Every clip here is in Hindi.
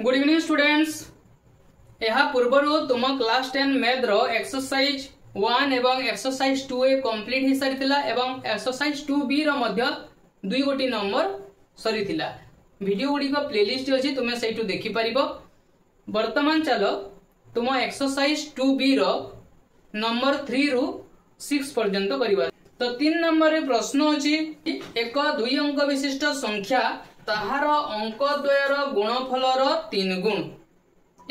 Good evening students. यह पूर्वर तुम क्लास 10 मैथ रो एक्सरसाइज 1 एवं एक्सरसाइज 2a कंप्लीट हो सारी एवं एक्सरसाइज 2b रो मध्य 2 गोटी नंबर सरी थिला। वीडियो गुडी को प्लेलिस्ट अछि तुमे सेटू देखि परिबो। वर्तमान चलो तुम एक्सरसाइज 2b रो नंबर 3 रु 6 पर्यंत करिवा। तो 3 नंबर रे प्रश्न अछि एक 2 अंक विशिष्ट संख्या ताहार अंक द्वयर गुणफलर 3 गुण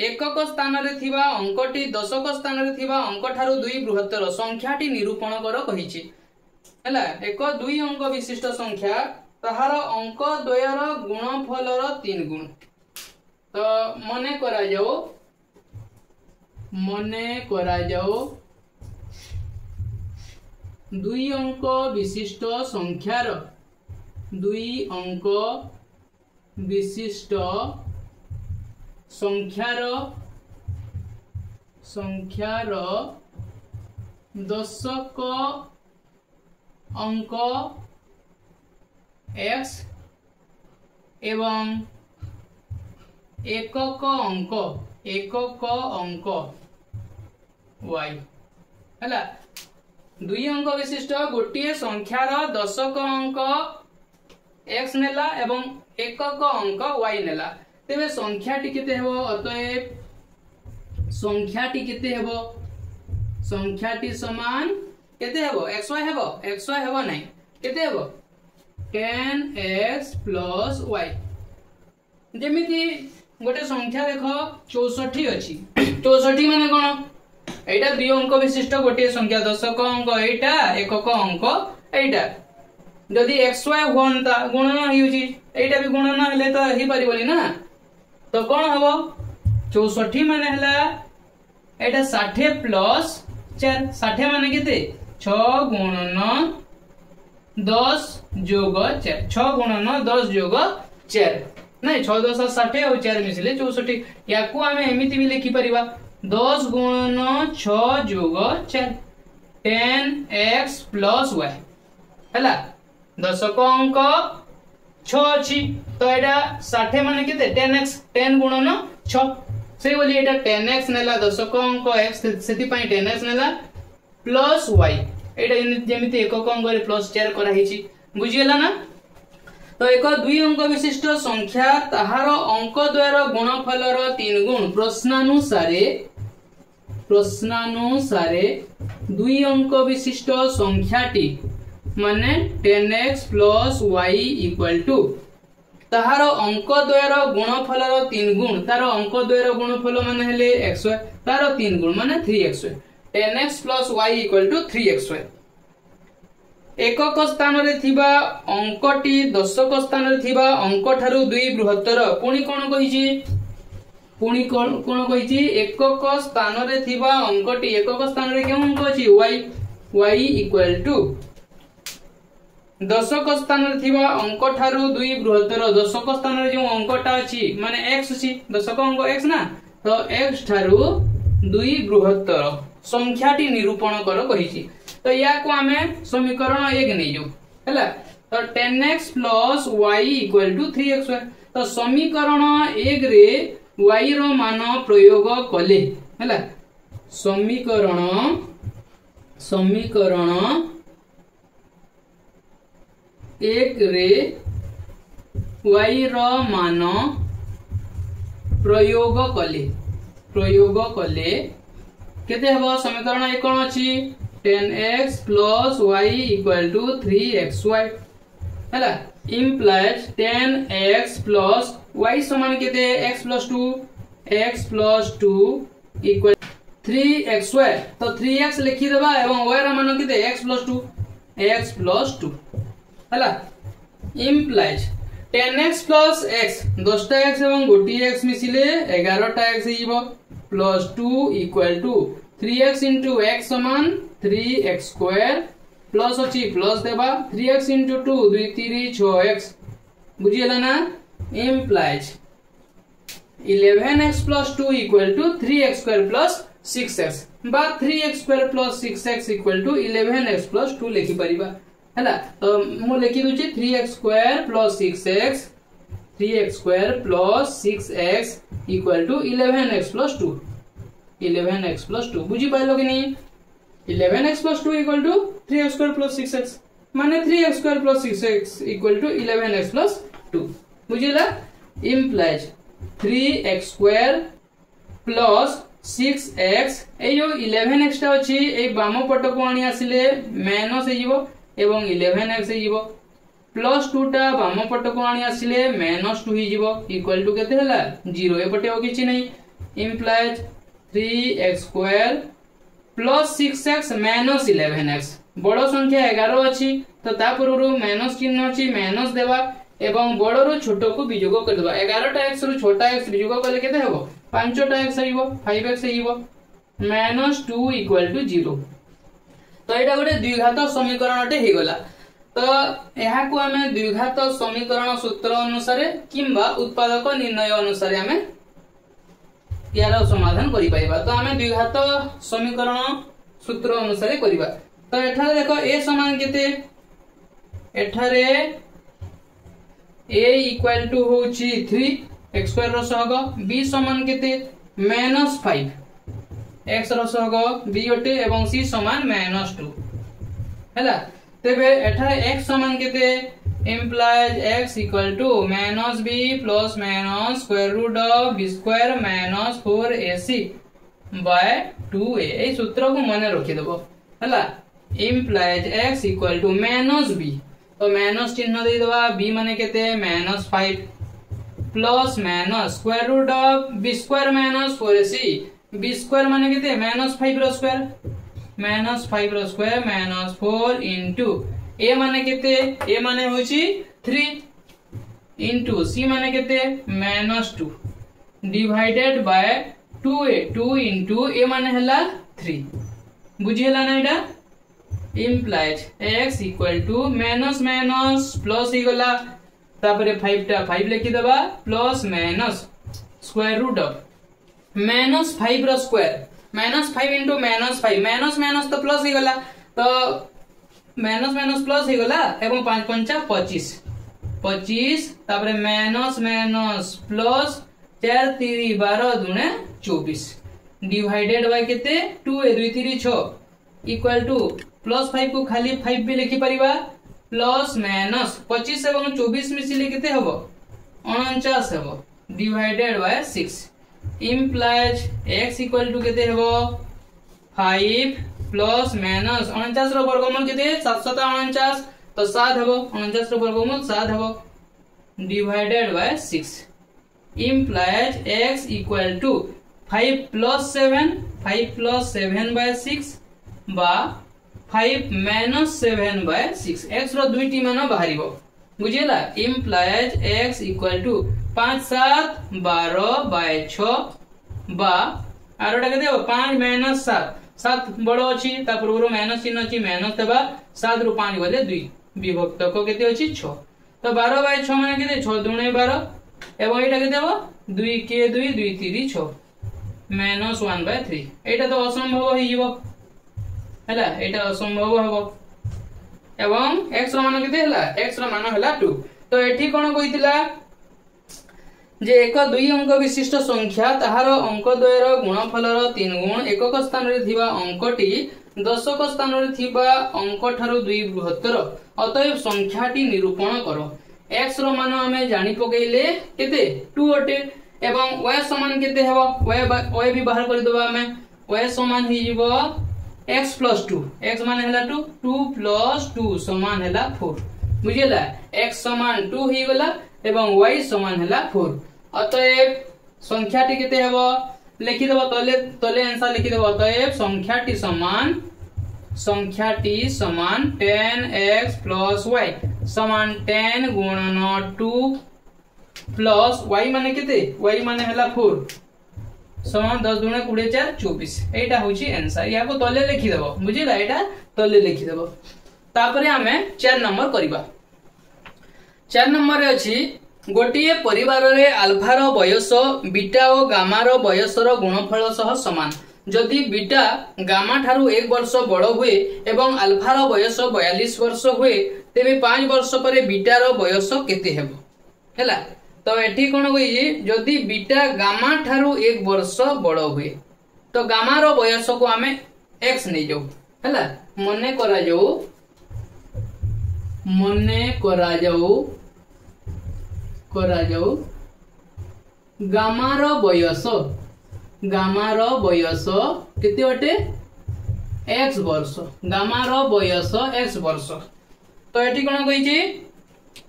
एकक स्थान रे थिबा अंकटी दशक स्थान रे थिबा अंक ठारू 2 बृहत्तर संख्याटी निरूपण कर कहिछि। हैला एक 2 अंक विशिष्ट संख्या ताहार अंक द्वयर गुणफलर 3 गुण। तो मने करा जाओ 2 अंक विशिष्ट संख्यार 2 अंक विशिष्ट संख्यार दशक अंक x एवं एकक अंक y। हैला 2 अंक विशिष्ट गोटे संख्यार दशक अंक x नेला एवं एकक अंक y नेला। तेबे संख्याटी केते हेबो? अतएव संख्याटी केते हेबो? संख्याटी समान केते हेबो? xy हेबो? xy हेबो नै, केते हेबो? 10x + y। जेमिति गोटे संख्या देखो 64 अछि। 64 माने कोन? एटा 2 अंक विशिष्ट गोटे संख्या दशक अंक एटा एकक अंक एटा। जदि xy होनता गुणन होउची एटा भी गुणन हेले तो ही परिबोली ना। तो कोन हबो? 64 माने हला एटा 60 + 4। 60 माने केते? 6 गुणन 10 जोग 4। 6 गुणन 10 जोग 4 नहीं 6 10 60 और 4 मिसले 64। याकू आमे एमिति भी लिखि परिबा 10 गुणन 6 जोग 4 10x + y। हैला दशक अंक 6 अछि तो एटा 60 माने केते 10x 10 गुणन 6 से बोली एटा 10x नेला दशक अंक x सेति पई 10x नेला प्लस y। एटा जेमिति एकक अंक रे +4 करा हिची बुझियला ना। तो एक 2 अंक विशिष्ट संख्या ताहार अंक द्वयर गुणफलर 3 गुण प्रश्नानुसारे 2 अंक विशिष्ट संख्याटी माने 10x + y = ताहार अंक द्वयर गुणफलर 3 गुण। तार अंक द्वयर गुणफल माने हेले xy, तार 3 गुण माने 3xy। 10x + y = 3xy। एकक स्थान रे थिबा अंकटी दशक स्थान रे थिबा अंक ठारू 2 बृहत्तर। पुणी कोन कहिछि? पुणी कोन कहिछि? एकक स्थान रे थिबा अंकटी एकक स्थान रे केउ अंक अछि? y = दशक स्थान रे थिबा अंक ठारू 2 बृहत्तर। दशक स्थान रे जो अंकटा अछि माने x अछि, दशक अंक x ना, तो x ठारू 2 बृहत्तर संख्याटी निरूपण कर कहिछि। तो या को हमें समीकरण 1 नै जो हैला। तो 10x + y = 3xy। तो समीकरण 1 रे y रो मान प्रयोग कले हैला। समीकरण 1 रे y रो मान प्रयोग कले केते हेबो? समीकरण 1 कोन अछि? 10x + y = 3xy हैला। implies 10x + y समान केते? x + 2 = 3xy। तो 3x लिखि देबा एवं y रा मान केते? x + 2 हैला। implies 10x + x 10टा x एवं गोटी x मिसिले 11टा x हिबो +2 = 3x * x समान 3x² प्लस अछि प्लस देबा 3x * 2 2 3 6x बुझियला ना। implies 11x + 2 = 3x² + 6x बा 3x² + 6x = 11x + 2 लिखि परिबा हैला। तो मु लिखि दुछि 3x² + 6x 3x² + 6x equal to 11x plus 2 11x plus 2 बुझी पाइलो कि नहीं 11x plus 2 equal to 3x square plus 6x माने 3x square plus 6x equal to 11x plus 2 बुझिला implies 3x square plus 6x ए जो 11x टा अछि ए बाम पट को आनी आसिले माइनस हे जिवो एवं 11x हे जिवो प्लस 2 टा बाम पट को आनी आसिले माइनस 2 हे जिवो इक्वल टू केते हला 0 ए पटे हो किछि नै implies 3x square plus 6x minus 11x बड़ संख्या 11 अछि तो ता पूर्व माइनस चिन्ह अछि माइनस देबा एवं बड़ रो छोट को वियोग कर देबा 11 टा x रो छोटा x वियोग करले केते हेबो 5 टा x आइबो 5x आइबो -2 इक्वल टू 0 तो एटा गोटे द्विघात समीकरण हे गला तो यहा को हमें द्विघात समीकरण सूत्र अनुसार किंबा उत्पादक निर्णय अनुसार हमें यार समाधान करि पाइबा तो हमें द्विघात समीकरण सूत्र अनुसार करिबा तो एठारे देखो a समान केते एठारे a इक्वल टू होची 3 x स्क्वायर रो सहग b समान केते -5 x रो सहग b ओटे एवं c समान -2 हैला तेबे एठारे x समान केते implies x equal to -b plus minus square root of b square minus 4ac by 2a ए सूत्र को मने रखि देबो हला implies x equal to -b तो माइनस चिन्ह दे देबा b माने केते -5 plus minus square root of b square minus 4ac b square माने केते -5 रो स्क्वायर -5 रो स्क्वायर -4 इनटू a माने केते a माने होची 3 इनटू c माने केते -2 divided by 2a 2 into a माने हला 3 बुझी हला ना एटा implies x equal to minus minus plus ही गला तापरे 5 टा 5 लिखि देबा plus minus square root of -5 रो स्क्वायर -5 इनटू -5 माइनस तो प्लस ही गला तो माइनस माइनस प्लस ही गला एवं 5 पंचा 25 25 तापरे माइनस माइनस प्लस 4 3 12 दुने 24 डिवाइडेड बाय केते 2 ए 2 3 6 इक्वल टू +5 को खाली 5 भी लिखि परिबा प्लस माइनस 25 एवं 24 मिसिले केते हबो 49 हबो divided by 6 implies x equal to केते हबो 5 प्लस माइनस 49 रो वर्गमूल केते 7 7 49 तो 7 हबो 49 रो वर्गमूल 7 हबो divided by 6 implies x equal to 5 plus 7 by 6 बा 5 माइनस 7 बाय 6 x रो दुईटी मान बाहरिबो बुझिला implies x equal to 5 7 12 by 6 बा आरोटा केते 5 माइनस 7 7 बड़ो अछि ता पूर्व माइनस चिन्ह अछि माइनस देबा 7 रु 5 गले 2 विभक्त को केते अछि 6 तो 12 बाय 6 माने केते 6 दुणे 12 एवं एटा केते हो 2 के 2 2 3 6 -1 बाय 3 एटा तो असंभव होई जिवो हैला एटा असंभव हबो एवं x रो मान केते हला x रो मान हला 2 तो एठी कोन कहितला जे एक दुई अंक विशिष्ट संख्या ताहार अंक द्वयर गुणफल रो 3 गुण एकक स्थान रे थिबा अंकटी दशक स्थान रे थिबा अंक ठारो 2 बृहत्तर अतएव संख्याटी निरूपण करो x रो मान हमें जानि पकेइले केते 2 अटे एवं y समान केते हेबो y भी बाहर कर देबा हमें y समान ही जिवो x plus 2 x मान हैला 2 2 plus 2 समान हैला 4 बुझिला x समान 2 ही गला एवं y समान हैला 4 अतएव संख्याटी केते हेबो लिखि देबो तले आंसर लिखि देबो अतएव संख्याटी समान 10x plus y समान 10 गुणन 2 plus y माने केते y माने हैला 4 समान 10 दुणे 20 4 24 एटा होची आंसर या को तले लिखि देबो बुझिला एटा तले लिखि देबो तापरे हमें 4 नंबर करिबा 4 नंबर रे अछि गोटिए परिवार रे अल्फा रो बयस बीटा और गामा रो बयस रो गुणफल सह समान जदि बीटा गामा ठारू 1 वर्ष बड़ हुए एवं अल्फा रो बयस 42 वर्ष हुए तेबे 5 वर्ष परे बीटा रो बयस केते हेबो हैला तो एठी कोन कहि जदि बीटा गामा ठारू 1 वर्ष बड़ हुए तो गामा रो बयस को आमे x नै जाऊ हला मने करा जाऊ गामा रो बयस केते अटे x वर्ष गामा रो बयस x वर्ष तो एठी कोन कहि छी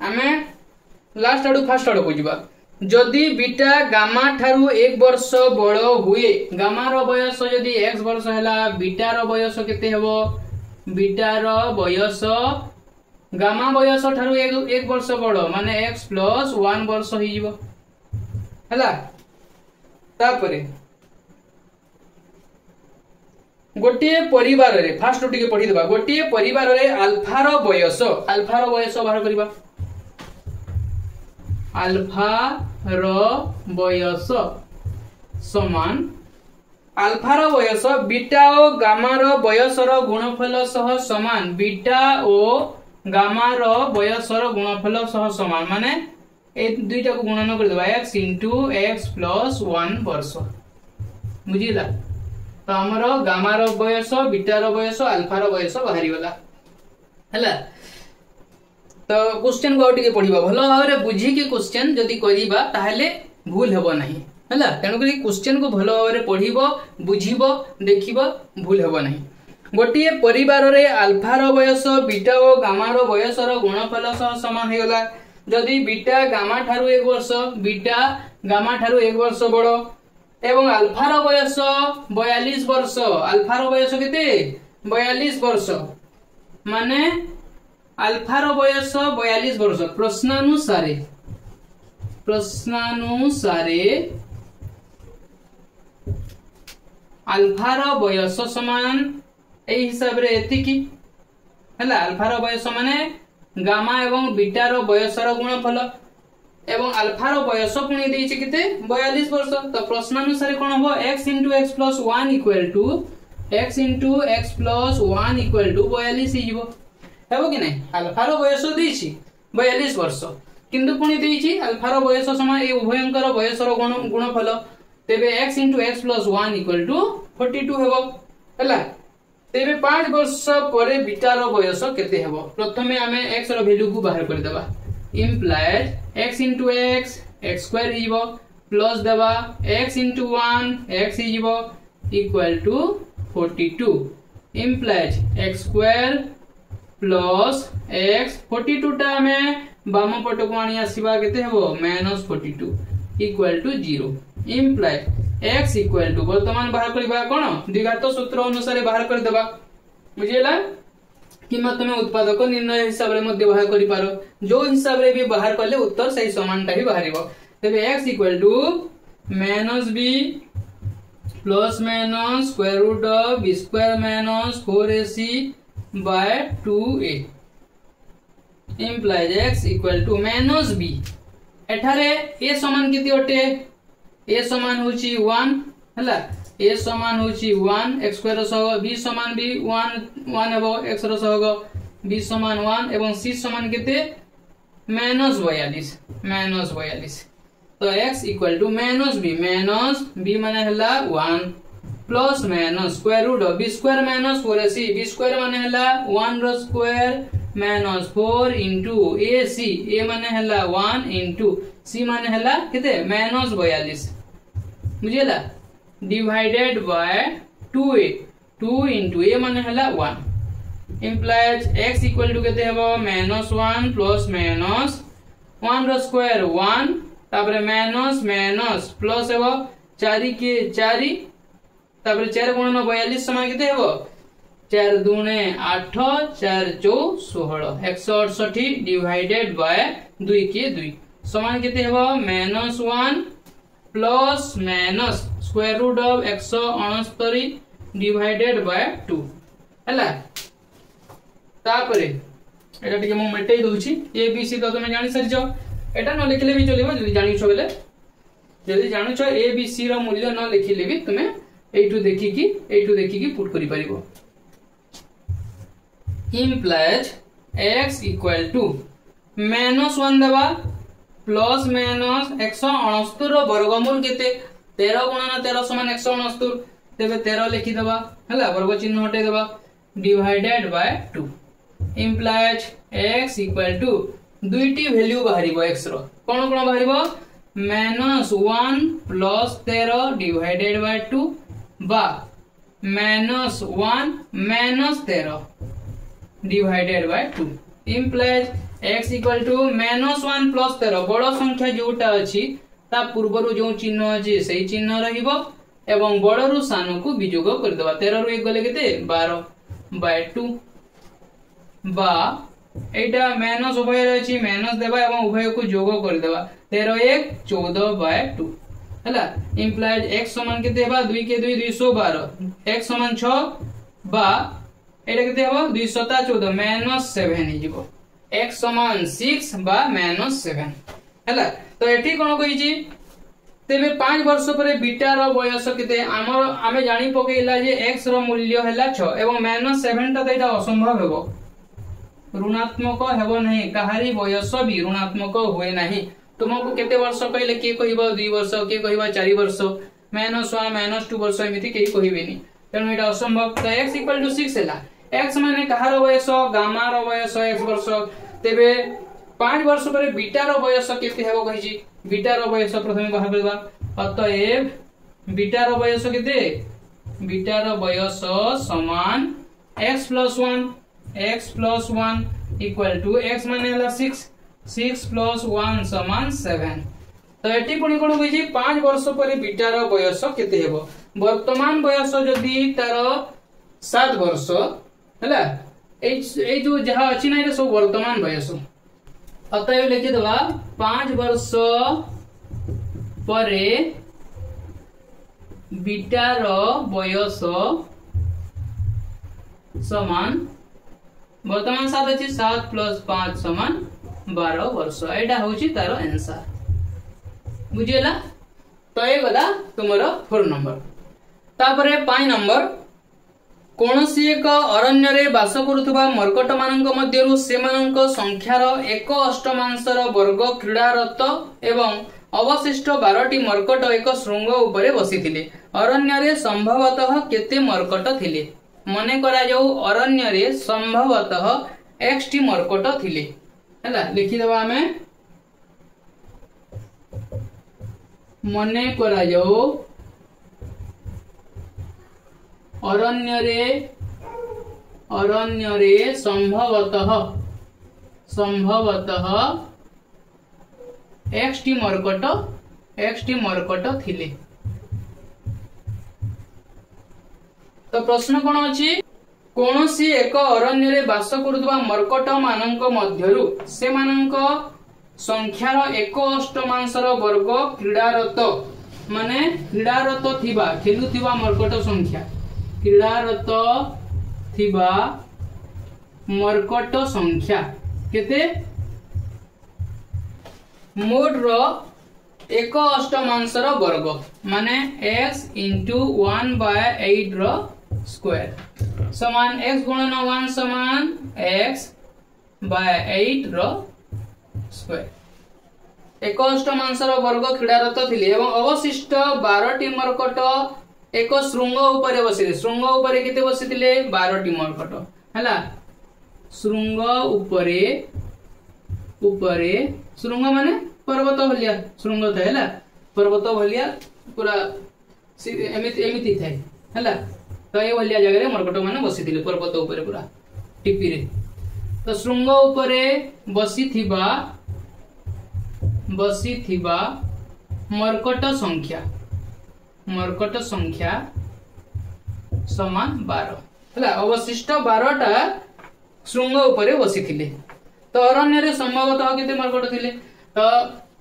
आमे लास्ट आडू फास्ट आडू को जिबा जदि बीटा गामा ठारू 1 वर्ष बड़ हुए गामा रो बयस जदि x वर्ष हैला बीटा रो बयस केते हेबो बीटा रो बयस गामा बयस ठारू 1 वर्ष बड़ माने x + 1 वर्ष ही जिवो हैला तापरे गोटे परिवार रे फास्ट टिके पढी देबा गोटे परिवार रे अल्फा रो बयस बाहर करबा अल्फा रो बयस समान अल्फा रो बयस बीटा ओ गामा रो बयस रो गुणफल सह समान बीटा ओ गामा रो बयस रो गुणफल सह समान माने ए दुईटा को गुणन कर देबा x * x + 1 वर्ष बुझिला तो हमरो गामा रो बयस बीटा रो बयस अल्फा रो बयस बाहरी गला हला तो क्वेश्चन को आउटे पढ़िबा भलो भाबरे बुझी के क्वेश्चन जदी करिबा ताहले भूल हेबो नाही हला तेनु कि क्वेश्चन को भलो भाबरे पढ़िबो बुझिबो देखिबो भूल हेबो नाही गोटिए परिवार रे अल्फा रो बयस बीटा ओ गामा रो बयस रो गुणफल सह समान हे गला जदी बीटा गामा ठारू 1 वर्ष बीटा गामा ठारू 1 वर्ष बड़ो एवं अल्फा रो बयस 42 वर्ष अल्फा रो बयस केते 42 वर्ष माने अल्फा रो बयस 42 वर्ष प्रश्नानुसारे अल्फा रो बयस समान ए हिसाब रे एतिकी हला अल्फा रो बयस माने गामा एवं बीटा रो बयस रो गुणफल एवं अल्फा रो बयस पुणी देइछि केते 42 वर्ष तो प्रश्नानुसारे कोन हो x * x + 1 x * x + 1 42 ही जीवो हेबो कि नै अल्फा रो बयस देइछि 42 वर्ष किंतु पुणी देइछि अल्फा रो बयस समान ए उभयंकर बयस रो गुणफल तेबे x * x + 1 42 हेबो हला तेबे 5 वर्ष परे बीटा रो बयस केते हेबो प्रथमे हमें x रो वैल्यू को बाहर कर देबा implies x * x x² हिजबो प्लस देबा x * 1 x हिजबो equal to 42 implies x² plus x 42 टा हमें बाम पट को आनी आसीबा केते हेबो -42 equal to 0 implies x equal to वर्तमान बाहर करबा कोन द्विघात सूत्र अनुसार बाहर कर देबा बुझिला किमा तुमे उत्पादक निर्णय हिसाब रे मध्य बाहर करि पारो जो हिसाब रे भी बाहर करले उत्तर सही समानटा ही बाहरिबो तबे x equal to -b plus minus square root of b square minus 4ac by 2a implies x equal to -b एठारे a समान किति होटे a समान होची 1 हला a समान होची 1 x स्क्वायर सह b समान b 1 1 हेबो x रो सह b समान 1 एवं c समान केते -42 तो x इक्वल टू -b माने हला 1 plus minus square root of b square minus 4ac b square माने हला 1 रो square minus 4 into ac a माने हला 1 into c माने हला केते -42 बुझिला divided by 2a 2 into a माने हला 1 implies x इक्वल टू केते हेबो -1 प्लस माइनस 1 रो स्क्वायर 1 तापर माइनस माइनस प्लस हेबो 4 के 4 तापर 4 गुणन 42 समान केते हेबो 4 दूने 8 4 चौ 16 168 डिवाइडेड बाय 2 के 2 समान केते हेबो -1 plus minus square root of 169 divided by 2 हला तापरे एटा टिके मो मेटेई दोछि ए बी सी तो तुम जानि सर जाओ एटा न लिखले भी चलिबो जदी जानि छ बेले जदी जानि छ ए बी सी रो मूल्य न लिखिले भी तुमे एटू देखि की पुट करि परिबो implies x equal to -1 देबा प्लस माइनस 169 रो वर्गमूल केते 13 गुणन 13 समान 169 तेबे 13 लिखि दबा हला वर्ग चिन्ह हटे दबा divided by 2 implies x equal to दुईटी वैल्यू बाहरिबो x रो कोन कोन बाहरिबो -1 प्लस 13 डिवाइडेड बाय 2 बा -1 minus 13 divided by 2 implies x equal to -1 plus 13 बड़ संख्या जोटा अछि ता पूर्वरु जो चिन्ह अछि सेही चिन्ह रहिबो एवं बड़रु सानो को वियोग कर देबा 13 रु 1 गले केते 12 बाय 2 बा एटा माइनस उभय अछि माइनस देबा एवं उभय को जोग कर देबा 13 1 14 बाय 2 हला इंप्लाइज x समान केते हेबा 2 के 2 212 x समान 6 बा एटा केते हेबा 214 -7 हि जिवो x समान 6 बा -7 हला तो एठी कोन कहि छी तेबे 5 वर्ष परे बीटा रो बयस केते हमर आमे जानि पकेइला जे x रो मूल्य हैला 6 एवं -7 ता एटा असंभव हेबो ऋणात्मक हेबो नहीं कहारी बयस भी ऋणात्मक होए नहीं तुमको केते वर्ष कहले के कहिबो 2 वर्ष के कहिबो 4 वर्ष -1 -2 वर्ष एमिति के कहिबेनी तेनु एटा असंभव त x इक्वल टू 6 हैला x माने कहार बयस गामा रो बयस x वर्ष तेबे 5 वर्ष परे बीटा रो बयस केते हेबो कहि छी बीटा रो बयस प्रथमे बाहर करबा अतएव बीटा रो बयस केते बीटा रो बयस समान x + 1 इक्वल टू x माने हला 6 + 1 समान 7 तो एटी पुनी कोन कहि छी 5 वर्ष परे बीटा रो बयस केते हेबो वर्तमान बयस जदी तार 7 वर्ष हला ए जो जहा अछि ना ए सब वर्तमान बयस अतएव लिखि दबा 5 वर्ष परे बीटा रो बयस समान वर्तमान 7 अछि 7 + 5 समान 12 वर्ष एटा होची तारो आंसर बुझियला तो ए गला तुमरो 4 नंबर तापरे 5 नंबर कोनसी एक अरण्य रे बास करुथबा मर्कट मानक मध्यरु सेमानक संख्यार 1/8 वर्ग क्रीडारत एवं अवशिष्ट 12टी मर्कट एक श्रृंग उपरे बसिथिले अरण्य रे संभवतः केते मर्कट थिले मने करा जाऊ अरण्य रे संभवतः x टी मर्कट थिले हला लिखि देबा हमें मने करा जाऊ अरण्य रे संभवतः x टी मर्कट थिले तो प्रश्न कोन अछि कोनोसी एक अरण्य रे बास करुथबा मर्कट मानक मध्यरु सेमानक संख्यार 1/8 वर्ग क्रीडारत माने क्रीडारत थिबा खेलुथिबा मर्कट संख्या क्रीडारत थिबा मर्कट संख्या केते मोड रो 1/8 वर्ग माने x * 1/8 रो स्क्वायर समान x गुणन 1 समान x / 8 रो स्क्वायर 1/8 वर्ग क्रीडारत थिले एवं अवशिष्ट 12टी मर्कट एक श्रृंग उपरे बसिले श्रृंग उपरे केते बसिथिले 12टी मर्कट हला श्रृंग उपरे श्रृंग माने पर्वत भलिया श्रृंग था हला पर्वत भलिया पूरा एमिति थाए हला तो ए भलिया जगह रे मर्कट माने बसिथिले पर्वत उपरे पूरा टिपी रे तो श्रृंग उपरे बसिथिबा मर्कट संख्या समान 12 हला अवशिष्ट 12टा श्रृंग उपरे बसिथिले तो अरण्य रे संभवतः केते मर्कट थिले तो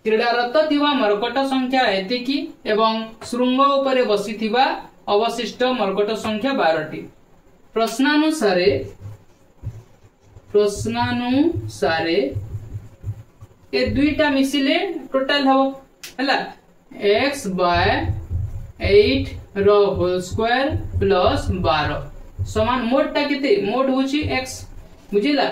क्रीडारत थिबा मर्कट संख्या एतिकी एवं श्रृंग उपरे बसिथिबा अवशिष्ट मर्कट संख्या 12टी प्रश्नानुसारे ए दुईटा मिसिले टोटल हो हला x / 8 रो होल स्क्वायर प्लस 12 समान मोड टा केते मोड होची x बुझिला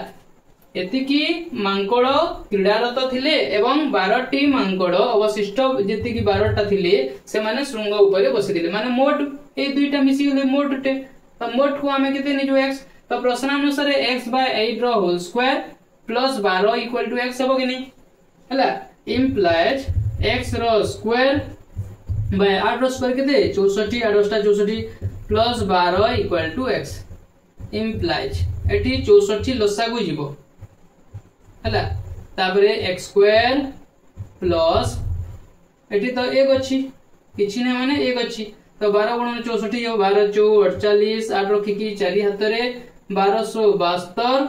एतिकी मांकड़ क्रीडारत थिले एवं 12टी मांकड़ अवशिष्ट जेतिकी 12टा थिले से माने श्रृंग ऊपर बसिथिले माने मोट ए दुईटा मिसी गले मोटटे तो मोट को हमें केते निजो x तो प्रश्न अनुसार x by 8 रो whole square plus 12 equal to x हो कि नहीं हला इंप्लाइज x रो स्क्वायर बाय 8 रो स्क्वायर केते 64 8 64 plus 12 equal to x implies eighty 64 लसागु जीवो हला तापरे x स्क्वायर प्लस एटी तो 1 अछि किछि ने माने 1 अछि तो 12 गुणन 64 हो 12 4 48 8 रखी की 4 हाथ रे 1272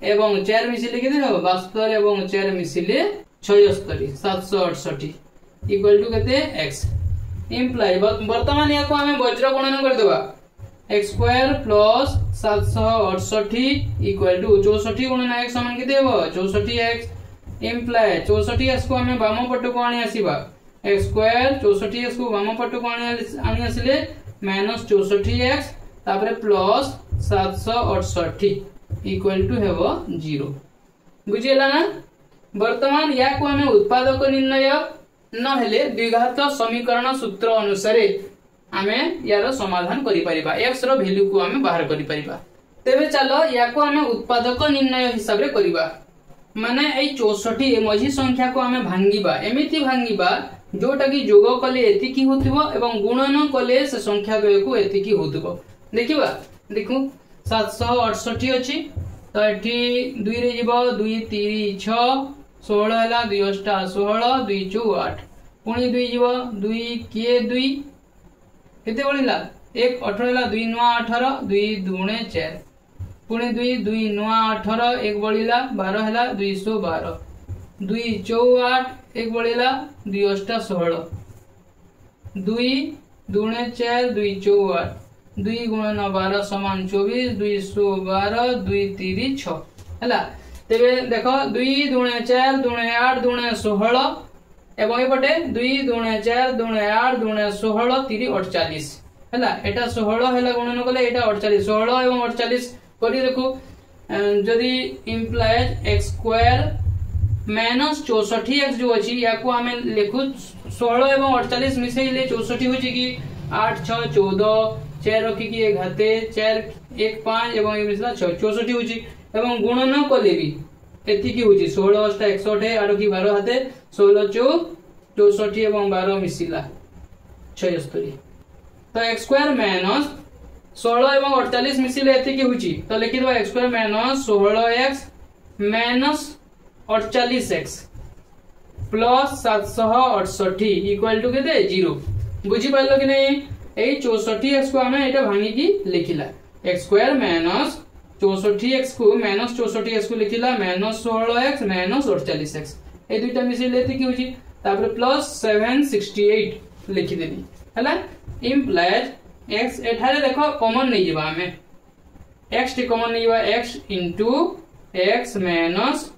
एवं 4 मिसिले केते हो 72 एवं 4 मिसिले 76 768 इक्वल टू केते x इंप्लाई वर्तमान या को हमें वज्र गुणन कर देबा x square plus 768 equal to 64 गुणन x समान केते हो 64x इंप्लाई 64x को हमें वाम पट को आनी आसीबा x स्क्वायर 64x को वाम पट को आनी आसीले माइनस 64x तापरे प्लस 768 इक्वल टू हेबो 0 बुझिला ना वर्तमान या को हमें उत्पादक निर्णय न हेले द्विघात समीकरण सूत्र अनुसार हमें यार समाधान करि परिबा x रो वैल्यू को हमें बाहर करि परिबा तेबे चलो या को हमें उत्पादक निर्णय हिसाब रे करिबा माने ए 64 ए मझी संख्या को हमें भांगीबा एमिति भांगीबा जोटा की जोग कले एतिकी होतिबो एवं गुणन कले से संख्या द्वय को एतिकी होतिबो देखिबा देखु 768 अछि तो एठी 2 रे जीवो 2 3 6 16 हला 2 8 16 2 4 8 पुणी 2 जीवो 2 के 2 केते बळिला 1 18 हला 2 9 18 2 दुणे 4 पुणी 2 2 9 18 1 बळिला 12 हला 212 2 4 8 1 बळिला 2 8 16 2 दुणे 4 2 4 8 2 गुणन 12 समान 24 212 2 3 6 हला तेबे देखो 2 दुणे 4 दुणे 8 दुणे 16 एवं एपटे 2 दुणे 4 दुणे 8 दुणे 16 3 48 हला एटा 16 हला गुणन कले एटा 48 16 एवं 48 करी देखो जदी implies x square minus 64x जो अछि या को हमें लिखु 16 एवं 48 मिसेइले 64 होछि कि 8 6 14 4 रखी की एक हाथे 4 1 5 एवं ए मिसला 64 होछि एवं गुणन कले भी एति की होछि 16 8 108 आरो की 12 हाथे 16 64 एवं 12 मिसिला 76 तो x स्क्वायर माइनस 16 एवं 48 मिसिले एति की होछि तो लिखि दबा x square minus 16x minus 48x plus 768 equal to केते 0 बुझी पाइलो कि नहीं ए 64x को हमें एटा भांगी की लिखिला x स्क्वायर माइनस 64x को माइनस 64x को लिखिला माइनस 16x माइनस 48x ए दुईटा मिसी लेती की होची तापर प्लस 768 लिखि देनी हला इंप्लाइज x एठारे देखो कॉमन नै जिबा हमें x टी कॉमन नै जिबा x into x minus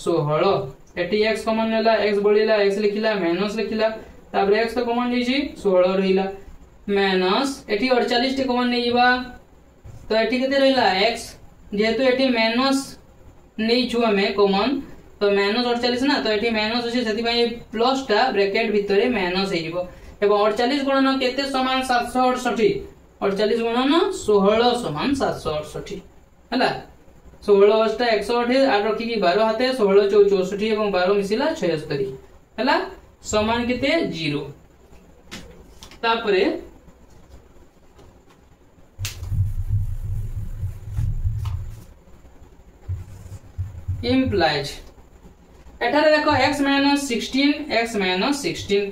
16 eighty x common नेला x बळिला x लिखिला माइनस लिखिला तापर x तो कॉमन नै जी 16 रहिला माइनस एटी 48 टी कॉमन नै जिबा तो एटी केते रहिला x जेहेतु एटी माइनस नै छु हमें कॉमन तो माइनस 48 ना तो एटी माइनस अछि सेति पय प्लस टा ब्रैकेट भितरे माइनस हे जिवो एवं 48 गुणन केते समान 768 48 गुणन 16 समान 768 हला 16 8 128 8 रखी की 12 हाथे 16 64 एवं 12 मिसिला 76 हला समान केते 0 तापरे implies एठारे देखो x माइनस 16 x माइनस 16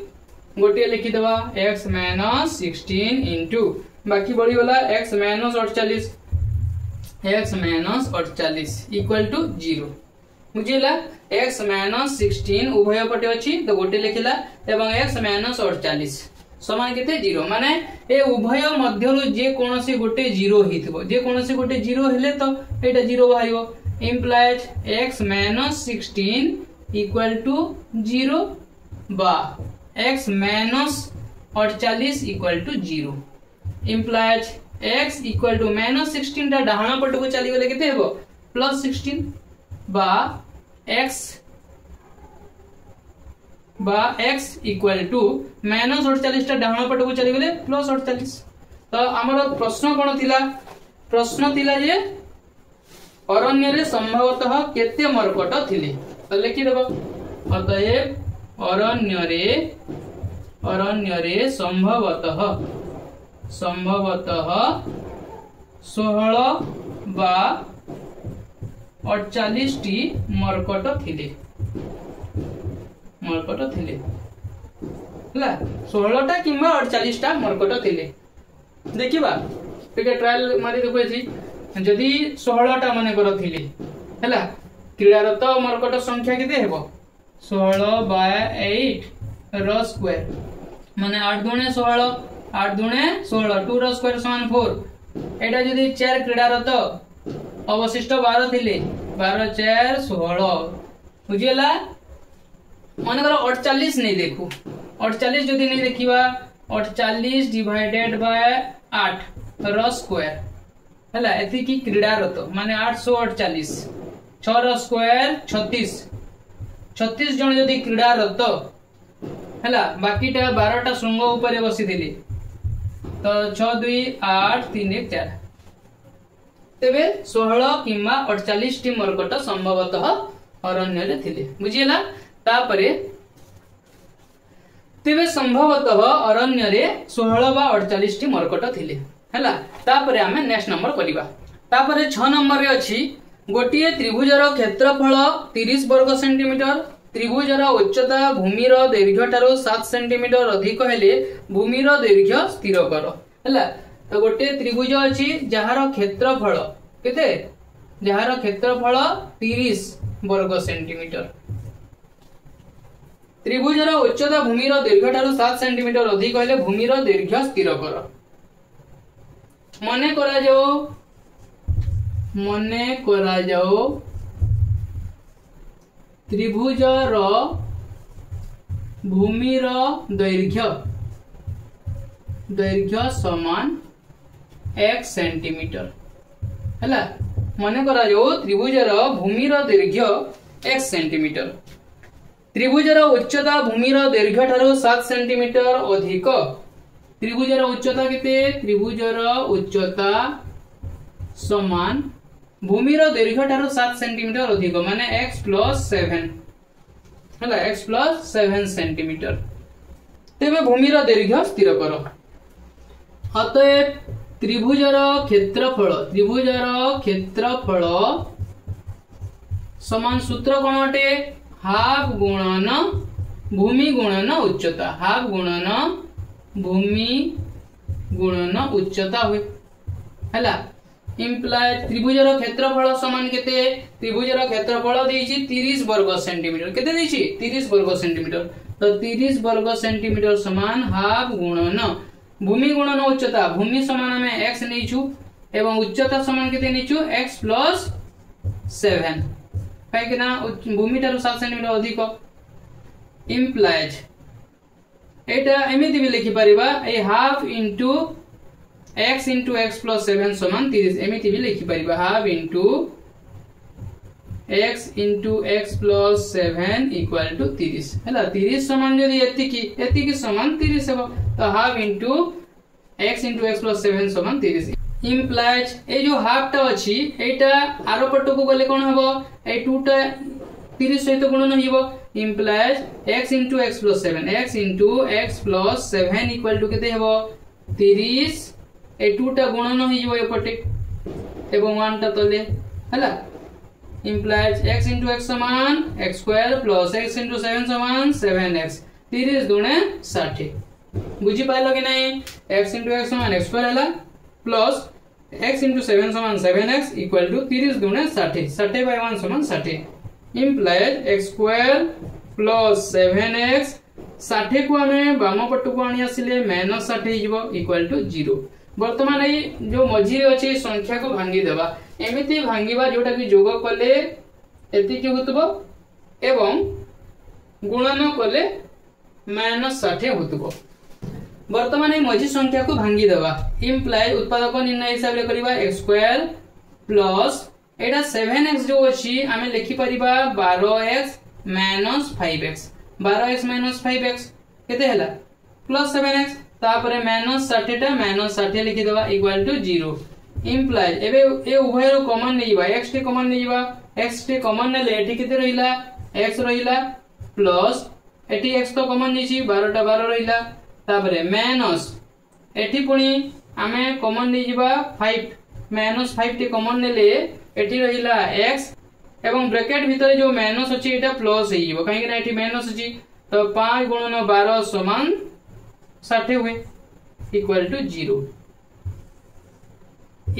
गोटे लिखि दबा x माइनस 16 इनटू बाकी बड़ी वाला x minus 48 x minus 48 equal to 0 बुझिला x माइनस 16 उभय पटे अछि तो गोटे लिखिला एवं x माइनस 48 समान केते 0 माने ए उभय मध्यरु जे कोनोसी गोटे 0 हितबो जे कोनोसी गोटे 0 हेले तो एटा 0 बाहिबो implies x minus 16 equal to 0 बा x minus 48 equal to 0 implies x equal to minus 16 टा डाहाना पट को चली गले केते हेबो plus 16 बा x इक्वल टू -48 डाहण पट को चली गले +48। तो हमर प्रश्न कोन थिला? प्रश्न थिला जे अरण्य रे संभवतः केते मरकट थिले। तो लिखि देबो अतएव अरण्य रे संभवतः 16 बा 48 टी मरकट थिले हला 16 टा किंबा 48 टा मरकट थिले। देखिबा टिके ट्रायल मारी देखो छी जदी 16 टा माने कर थिले हला क्रीडारत मरकट संख्या केते हेबो 16/8 रो स्क्वायर माने 8 दुणे 16 8 दुणे 16 2 रो स्क्वायर समान 4। एटा जदी 4 क्रीडारत अवशिष्ट 12 थिले 12 4 16 बुझियला। माने कर 48 नहीं देखू 48 जदी नहीं देखिबा 48 डिवाइडेड बाय 8 रो स्क्वायर हला एथि की क्रीडारत माने 848 6 रो स्क्वायर 36 जन जदी क्रीडारत हला बाकीटा 12टा श्रृंग ऊपर बसी दिली तो 6 2 8 3 1 4 तेबे 16 किंबा 48 टी मरकट संभवतः अरण्य रे थिले बुझियला। तापरे तेबे संभवतः अरण्य रे 16 बा 48 टी मरकट थिले हला। तापरे हमें नेक्स्ट नंबर करिबा। तापरे 6 नंबर रे अछि गोटिए त्रिभुजर क्षेत्रफल 30 वर्ग सेंटीमीटर त्रिभुजर उच्चता भूमिर दैर्घ्य ठारो 7 सेंटीमीटर अधिक हेले भूमिर दैर्घ्य स्थिर कर हला। तो गोटे त्रिभुज अछि जहार क्षेत्रफल केते जहार क्षेत्रफल 30 वर्ग सेंटीमीटर त्रिभुजर उच्चता भूमिर दैर्घ्य ठारो 7 सेंटीमीटर अधिक हेले भूमिर दैर्घ्य स्थिर कर। मने करा जाओ त्रिभुजर भूमिर दैर्घ्य समान 1 सेंटीमीटर हला। मने करा जाओ त्रिभुजर भूमिर दैर्घ्य 1 सेंटीमीटर त्रिभुजर उच्चता भूमिर दैर्घ्य ठारो 7 सेंटीमीटर अधिक त्रिभुजर उच्चता केते त्रिभुजर उच्चता समान भूमिर दैर्घ्य ठारो 7 सेंटीमीटर अधिक माने x + 7 हला x + 7 सेंटीमीटर। तेबे भूमिर दैर्घ्य स्थिर करो। अतएव त्रिभुजर क्षेत्रफल समान सूत्र कोन अटे हाफ गुणन भूमि गुणन उच्चता हाफ गुणन भूमि गुणन उच्चता हुए हला। इंप्लाय त्रिभुजर क्षेत्रफल समान केते त्रिभुजर क्षेत्रफल देछि 30 वर्ग सेंटीमीटर केते देछि 30 वर्ग सेंटीमीटर तो 30 वर्ग सेंटीमीटर समान हाफ गुणन भूमि गुणन उच्चता भूमि समान हमें x नेछु एवं उच्चता समान केते नेछु x + 7 काहे कि ना भूमि ठारो 7 सेंटीमीटर अधिक इंप्लाइज एटा एमिति भी लिखि परिबा ए हाफ इनटू x + x + 7 समान 30 एमिति भी लिखि परिबा हाफ इनटू x * x + 7 = 30 हला 30 समान जदी एतिकी समान 30 हेबो तो हाफ इनटू x * x + 7 समान 30 इंप्लाइज ए जो हाफ टा अछि एटा आरो पट्टो को गले कोन हेबो ए 2 टा 30 सहित गुणन होइबो implies x * x + 7 x * x + 7 = केते हेबो 30 ए 2 टा गुणन होइबो एपटे एवं 1 टा तले हला इंप्लाइज x * x समान x² + x * 7 समान 7x 30 दुणे 60 बुझी पाइलो कि नहीं x * x समान x² हला प्लस x * 7 समान 7x = 30 दुणे 60 60/1 समान 60 इंप्लाइज x² + 7x 60 को हमें बाम पट को आनी आसिले -60 हिजबो = 0। वर्तमान ए जो मझी अछि संख्या को भांगी देबा एमिति भांगीबा जोटा कि जोग कले एति कि होतबो एवं गुणन कले -60 होतबो। वर्तमान ए मझी संख्या को भांगी देबा इंप्लाइज उत्पादक निर्णय हिसाब रे करबा x² + एटा 7x जो अछि आमे लिखि परिबा 12x minus 5x 12x minus 5x केते हला प्लस 7x तापरे माइनस 60 टा माइनस 60 लिखि देबा इक्वल टू 0 इम्प्लाइज एबे ए उभय रो कॉमन नै जीवा x टे कॉमन नै जीवा x टे कॉमन नेले एठी केते रहिला x रहिला प्लस एठी x तो कॉमन नै छी 12 टा 12 रहिला तापरे माइनस एठी पुनी आमे कॉमन नै जीवा 5 माइनस 5 टे कॉमन नेले एठी रहिला x एवं ब्रैकेट भीतर जो माइनस अछि एटा प्लस हे जीवो काहे कि ना एठी माइनस अछि तो 5 गुणन 12 समान 60 हुए equal to 0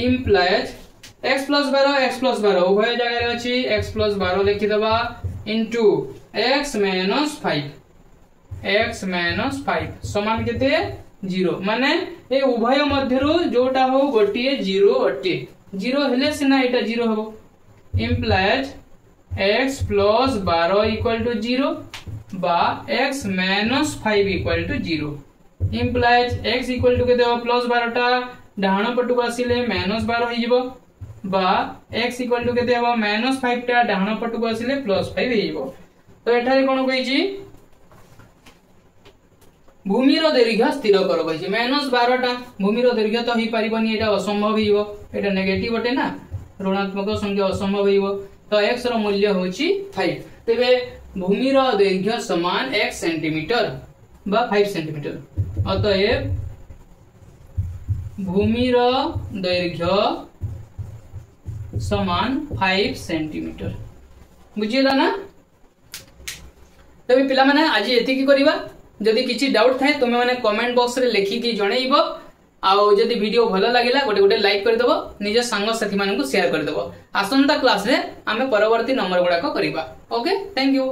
implies x plus 12 उभय जगह रे अछि x plus 12 लिखि दबा into x minus 5 समान केते 0 माने ए उभय मध्यरो जोटा हो गोटिए 0 अटे 0 हेले सिना एटा 0 हो implies x plus 12 equal to 0 बा x minus 5 equal to 0 implies x equal to केते हो plus 12 टा डाहण पटु आसिले -12 हो जिवो बा x इक्वल टू केते हो -5 टा डाहण पटु आसिले +5 हो जिवो तो एठारे कोन कहि छी भूमि रो दैर्घ्य स्थिर कर कहि छी -12 टा भूमि रो दैर्घ्य तो ही परिबनी एटा असंभव हो जिवो एटा नेगेटिव बटे ना ऋणात्मक संख्या असंभव हो जिवो तो x रो मूल्य होची 5 तबे भूमि रो दैर्घ्य समान 1 सेंटीमीटर बा 5 सेंटीमीटर अतएव भूमि रो दैर्घ्य समान 5 सेंटीमीटर बुझिला ना तबे पिला माने आज एति की करबा जदी किछि डाउट थाए तुमे माने कमेंट बॉक्स रे लिखि की जणैबो आउ जदी वीडियो भलो लागिला गोटे लाइक कर देबो निज संग साथी मानन को शेयर कर देबो आसंता क्लास रे आमे परवर्ती नंबर गुडा को करबा ओके थैंक यू।